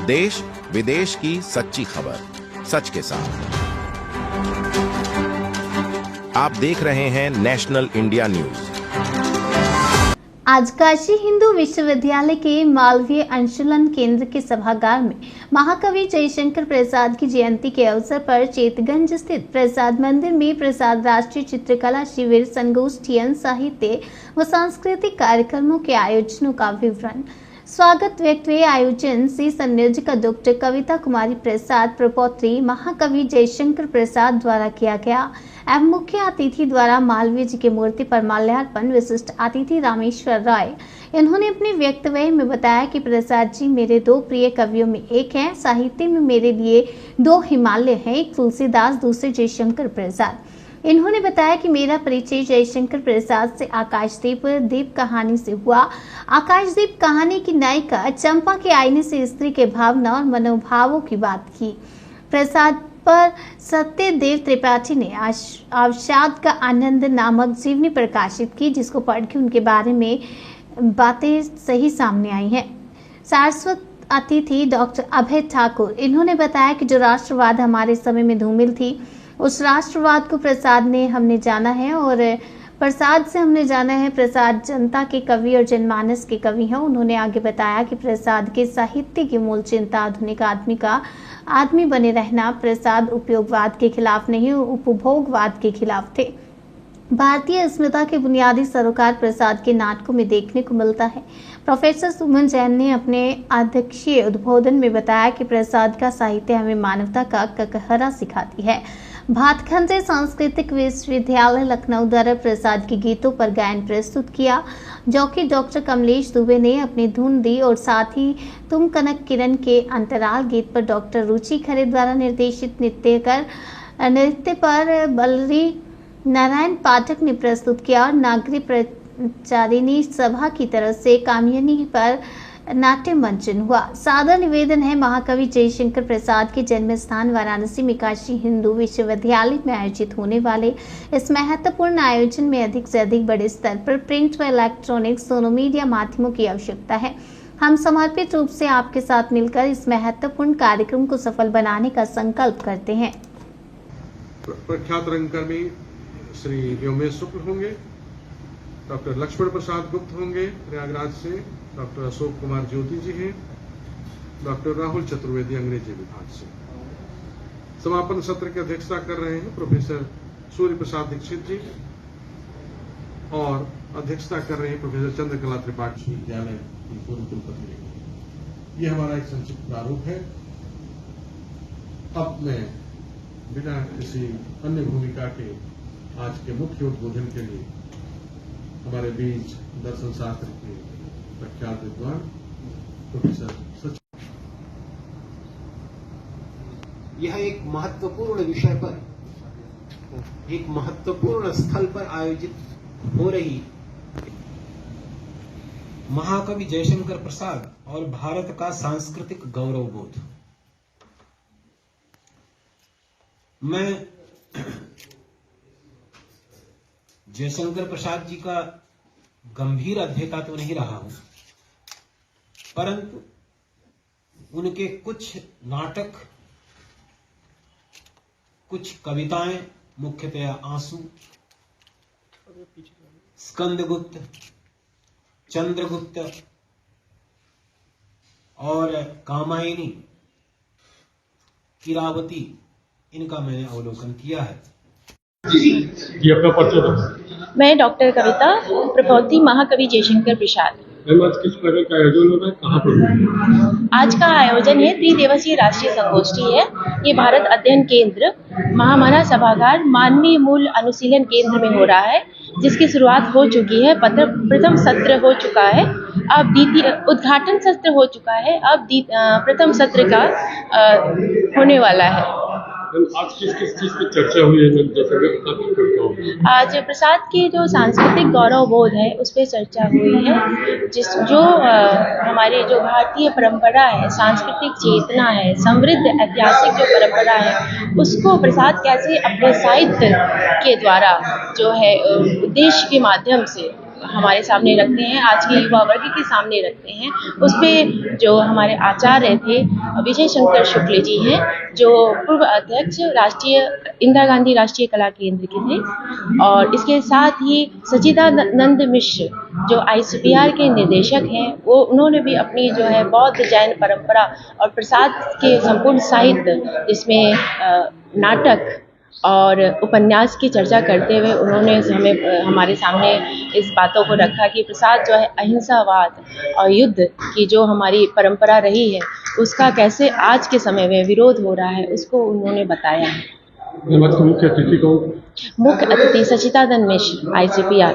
देश विदेश की सच्ची खबर सच के साथ। आप देख रहे हैं नेशनल इंडिया न्यूज। आज काशी हिंदू विश्वविद्यालय के मालवीय अंशुलन केंद्र के सभागार में महाकवि जयशंकर प्रसाद की जयंती के अवसर पर चेतगंज स्थित प्रसाद मंदिर में प्रसाद राष्ट्रीय चित्रकला शिविर, संगोष्ठियन, साहित्य व सांस्कृतिक कार्यक्रमों के आयोजनों का विवरण, स्वागत व्यक्ति आयोजन से संयोजक डॉक्टर कविता कुमारी प्रसाद, प्रपौत्री महाकवि जयशंकर प्रसाद द्वारा किया गया एवं मुख्य अतिथि द्वारा मालवीय जी की मूर्ति पर माल्यार्पण। विशिष्ट अतिथि रामेश्वर राय, इन्होंने अपने वक्तव्य में बताया कि प्रसाद जी मेरे दो प्रिय कवियों में एक हैं। साहित्य में मेरे लिए दो हिमालय हैं, एक तुलसीदास, दूसरे जयशंकर प्रसाद। इन्होंने बताया कि मेरा परिचय जयशंकर प्रसाद से आकाशदीप कहानी से हुआ। आकाशदीप कहानी की नायिका चंपा के आईने से स्त्री के भावना और मनोभावों की बात की। प्रसाद पर सत्यदेव त्रिपाठी ने अवसाद का आनंद नामक जीवनी प्रकाशित की, जिसको पढ़ के उनके बारे में बातें सही सामने आई हैं। सारस्वत अतिथि डॉक्टर अभय ठाकुर, इन्होंने बताया कि जो राष्ट्रवाद हमारे समय में धूमिल थी, उस राष्ट्रवाद को प्रसाद ने हमने जाना है और प्रसाद से हमने जाना है। प्रसाद जनता के कवि और जनमानस के कवि हैं। उन्होंने आगे बताया कि प्रसाद के साहित्य की मूल चिंता आधुनिक आदमी का आदमी बने रहना। प्रसाद उपयोगवाद के खिलाफ नहीं, उपभोगवाद के खिलाफ थे। भारतीय अस्मिता के बुनियादी सरोकार प्रसाद के नाटकों में देखने को मिलता है। प्रोफेसर सुमन जैन ने अपने अध्यक्षीय उद्बोधन में बताया कि प्रसाद का साहित्य हमें मानवता का ककहरा सिखाती है। भातखंड सांस्कृतिक विश्वविद्यालय लखनऊ द्वारा प्रसाद के गीतों पर गायन प्रस्तुत किया, जो कि डॉक्टर कमलेश दुबे ने अपनी धुन दी, और साथ ही तुम कनक किरण के अंतराल गीत पर डॉक्टर रुचि खरे द्वारा निर्देशित नृत्य पर बलरी नारायण पाठक ने प्रस्तुत किया और नागरी प्रचारिणी सभा की तरफ से कामयानी पर नाट्य मंचन हुआ। सादर निवेदन है, महाकवि जयशंकर प्रसाद के जन्म स्थान वाराणसी में काशी हिंदू विश्वविद्यालय में आयोजित होने वाले इस महत्वपूर्ण आयोजन में अधिक से अधिक बड़े स्तर पर प्रिंट व इलेक्ट्रॉनिक्स दोनों मीडिया माध्यमों की आवश्यकता है। हम समर्पित रूप से आपके साथ मिलकर इस महत्वपूर्ण कार्यक्रम को सफल बनाने का संकल्प करते हैं। प्रख्यात रंगकर्मी श्री व्योमेश शुक्ल होंगे, डॉक्टर लक्ष्मण प्रसाद गुप्त होंगे प्रयागराज से, डॉक्टर अशोक कुमार ज्योति जी हैं, डॉक्टर राहुल चतुर्वेदी अंग्रेजी विभाग से। समापन सत्र की अध्यक्षता कर रहे हैं प्रोफेसर सूर्य प्रसाद दीक्षित जी और अध्यक्षता कर रहे हैं प्रोफेसर चंद्रकला त्रिपाठी विश्वविद्यालय की पूर्व कुलपति। यह हमारा एक संक्षिप्त प्रारूप है। अब मैं बिना किसी अन्य भूमिका के आज के मुख्य उद्बोधन के लिए हमारे बीच दर्शन शास्त्र के प्रख्यात विद्वान प्रोफेसर सचिन। यह एक महत्वपूर्ण विषय पर, एक महत्वपूर्ण स्थल पर आयोजित हो रही महाकवि जयशंकर प्रसाद और भारत का सांस्कृतिक गौरवबोध। मैं जयशंकर प्रसाद जी का गंभीर अध्येता तो नहीं रहा हूं, परंतु उनके कुछ नाटक, कुछ कविताएं, मुख्यतया आंसू, स्कंदगुप्त, चंद्रगुप्त और कामायनी, इरावती, इनका मैंने अवलोकन किया है। जी, अपना परिचय दो। मैं डॉक्टर कविता, प्रपौत्री महाकवि जयशंकर प्रसाद। आज किस प्रकार का आयोजन हो रहा है, कहाँ पर? आज का आयोजन है त्रिदिवसीय राष्ट्रीय संगोष्ठी है। ये भारत अध्ययन केंद्र महामना सभागार मानवीय मूल अनुशीलन केंद्र में हो रहा है, जिसकी शुरुआत हो चुकी है। प्रथम सत्र हो चुका है, अब द्वितीय उद्घाटन सत्र हो चुका है, अब प्रथम सत्र का होने वाला है। आज किस चीज की चर्चा हुई है? जैसे आज प्रसाद के जो सांस्कृतिक गौरव बोध है उस पर चर्चा हुई है। जो हमारे जो भारतीय परंपरा है, सांस्कृतिक चेतना है, समृद्ध ऐतिहासिक जो परंपरा है, उसको प्रसाद कैसे अपने साहित्य के द्वारा जो है उद्देश्य के माध्यम से हमारे सामने रखते हैं, आज के युवा वर्ग के सामने रखते हैं। उस पे जो हमारे आचार्य थे विजय शंकर शुक्ल जी हैं, जो पूर्व अध्यक्ष राष्ट्रीय इंदिरा गांधी राष्ट्रीय कला केंद्र के थे, और इसके साथ ही सच्चिदानंद मिश्र जो ICPR के निदेशक हैं, वो उन्होंने भी अपनी जो है बौद्ध जैन परंपरा और प्रसाद के संपूर्ण साहित्य, जिसमें नाटक और उपन्यास की चर्चा करते हुए उन्होंने हमारे सामने इस बातों को रखा कि प्रसाद जो है अहिंसावाद और युद्ध की जो हमारी परंपरा रही है, उसका कैसे आज के समय में विरोध हो रहा है, उसको उन्होंने बताया है। मुख्य अतिथि कौन? मुख्य अतिथि सच्चिदानंद मिश्र ICPR।